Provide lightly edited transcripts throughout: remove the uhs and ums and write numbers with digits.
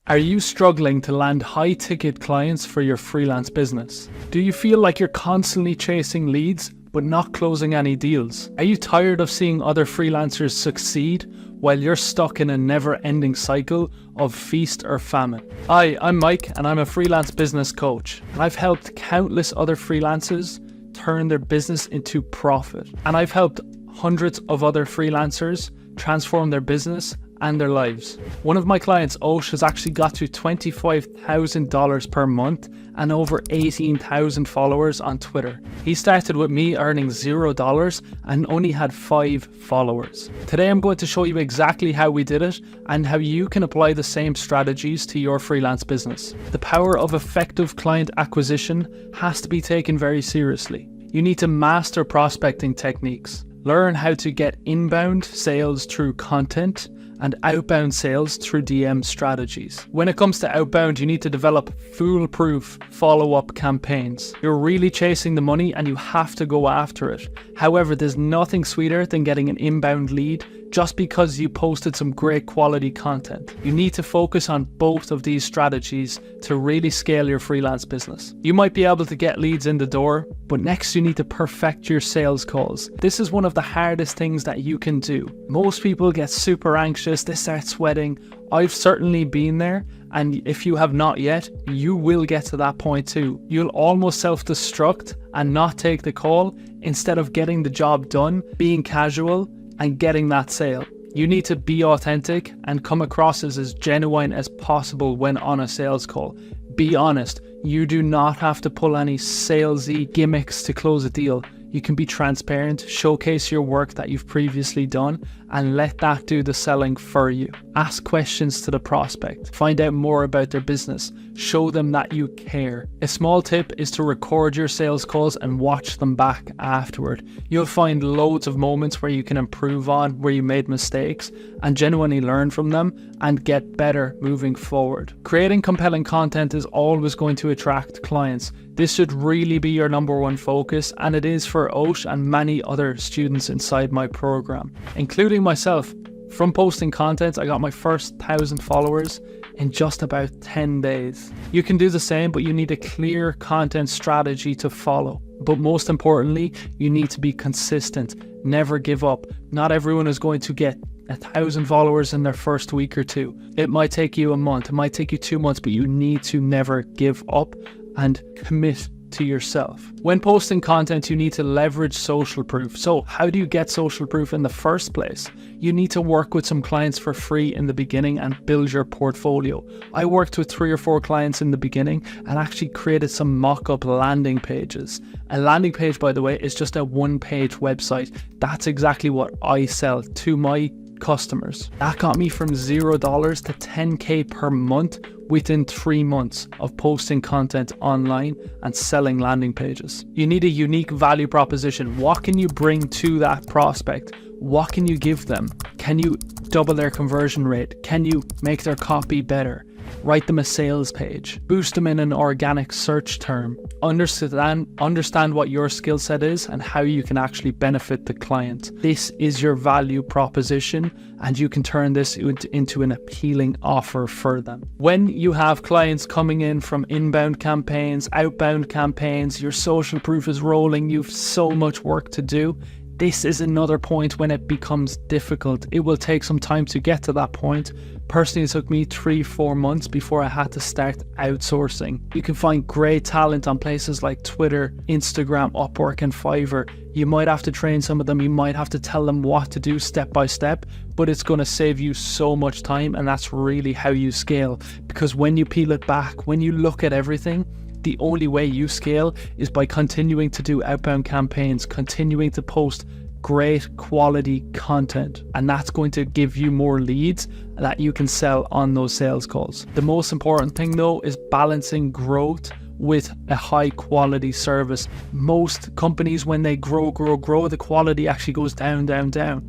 Are you struggling to land high-ticket clients for your freelance business? Do you feel like you're constantly chasing leads but not closing any deals? Are you tired of seeing other freelancers succeed while you're stuck in a never-ending cycle of feast or famine? Hi, I'm Mike and I'm a freelance business coach. And I've helped countless other freelancers turn their business into profit. And I've helped hundreds of other freelancers transform their business and their lives. One of my clients, Osh, has actually got to $25,000 per month and over 18,000 followers on Twitter. He started with me earning $0 and only had 5 followers. Today I'm going to show you exactly how we did it and how you can apply the same strategies to your freelance business. The power of effective client acquisition has to be taken very seriously. You need to master prospecting techniques. Learn how to get inbound sales through content and outbound sales through DM strategies. When it comes to outbound, you need to develop foolproof follow-up campaigns. You're really chasing the money and you have to go after it. However, there's nothing sweeter than getting an inbound lead just because you posted some great quality content. You need to focus on both of these strategies to really scale your freelance business. You might be able to get leads in the door, but next you need to perfect your sales calls. This is one of the hardest things that you can do. Most people get super anxious, they start sweating. I've certainly been there, and if you have not yet, you will get to that point too. You'll almost self-destruct and not take the call instead of getting the job done, being casual, and getting that sale. You need to be authentic and come across as genuine as possible when on a sales call. Be honest, you do not have to pull any salesy gimmicks to close a deal. You can be transparent, showcase your work that you've previously done, and let that do the selling for you. Ask questions to the prospect, find out more about their business, show them that you care. A small tip is to record your sales calls and watch them back afterward. You'll find loads of moments where you can improve on, where you made mistakes, and genuinely learn from them and get better moving forward. Creating compelling content is always going to attract clients. This should really be your number one focus, and it is for Osh and many other students inside my program, including myself. From posting content, I got my first 1,000 followers in just about 10 days. You can do the same, but you need a clear content strategy to follow. But most importantly, you need to be consistent. Never give up. Not everyone is going to get 1,000 followers in their first week or two. It might take you a month, it might take you 2 months, but you need to never give up and commit to yourself. When posting content, you need to leverage social proof. So how do you get social proof in the first place? You need to work with some clients for free in the beginning and build your portfolio. I worked with 3 or 4 clients in the beginning and actually created some mock-up landing pages. A landing page, by the way, is just a 1-page website. That's exactly what I sell to my customers. That got me from $0 to 10K per month within 3 months of posting content online and selling landing pages. You need a unique value proposition. What can you bring to that prospect? What can you give them? Can you double their conversion rate? Can you make their copy better? Write them a sales page, boost them in an organic search term, understand what your skill set is and how you can actually benefit the client. This is your value proposition, and you can turn this into an appealing offer for them. When you have clients coming in from inbound campaigns, outbound campaigns, your social proof is rolling, you've so much work to do. This is another point when it becomes difficult. It will take some time to get to that point. Personally, it took me 3-4 months before I had to start outsourcing. You can find great talent on places like Twitter, Instagram, Upwork, and Fiverr. You might have to train some of them. You might have to tell them what to do step by step, but it's going to save you so much time, and that's really how you scale. Because when you peel it back, when you look at everything, the only way you scale is by continuing to do outbound campaigns, continuing to post great quality content, and that's going to give you more leads that you can sell on those sales calls. The most important thing though is balancing growth with a high quality service. Most companies, when they grow, the quality actually goes down.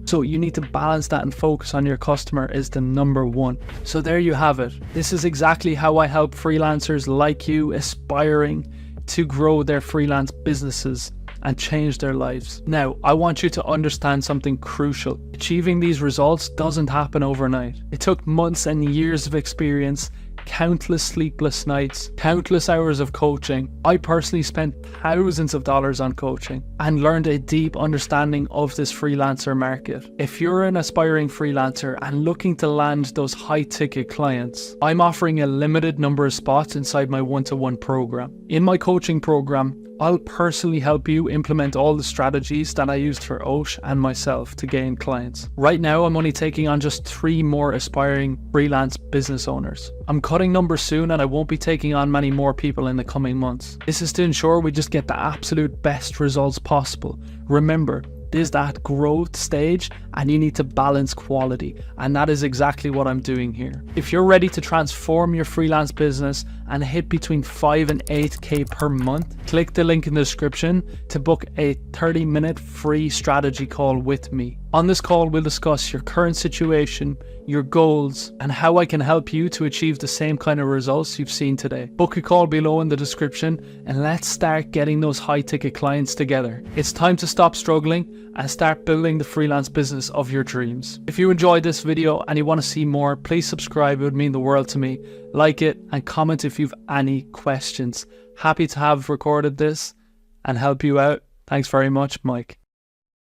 So you need to balance that and focus on your customer is the number one. So there you have it. This is exactly how I help freelancers like you aspiring to grow their freelance businesses and change their lives. Now, I want you to understand something crucial. Achieving these results doesn't happen overnight. It took months and years of experience, countless sleepless nights, countless hours of coaching. I personally spent thousands of dollars on coaching and learned a deep understanding of this freelancer market. If you're an aspiring freelancer and looking to land those high ticket clients, I'm offering a limited number of spots inside my one-to-one program. In my coaching program, I'll personally help you implement all the strategies that I used for Osh and myself to gain clients. Right now, I'm only taking on just 3 more aspiring freelance business owners. I'm cutting numbers soon and I won't be taking on many more people in the coming months. This is to ensure we just get the absolute best results possible. Remember, there's that growth stage and you need to balance quality, and that is exactly what I'm doing here. If you're ready to transform your freelance business and hit between 5 and 8K per month, click the link in the description to book a 30-minute free strategy call with me. On this call, we'll discuss your current situation, your goals, and how I can help you to achieve the same kind of results you've seen today. Book a call below in the description and let's start getting those high ticket clients together. It's time to stop struggling and start building the freelance business of your dreams. If you enjoyed this video and you want to see more, please subscribe. It would mean the world to me. Like it and comment if you've any questions. Happy to have recorded this and help you out. Thanks very much, Mike.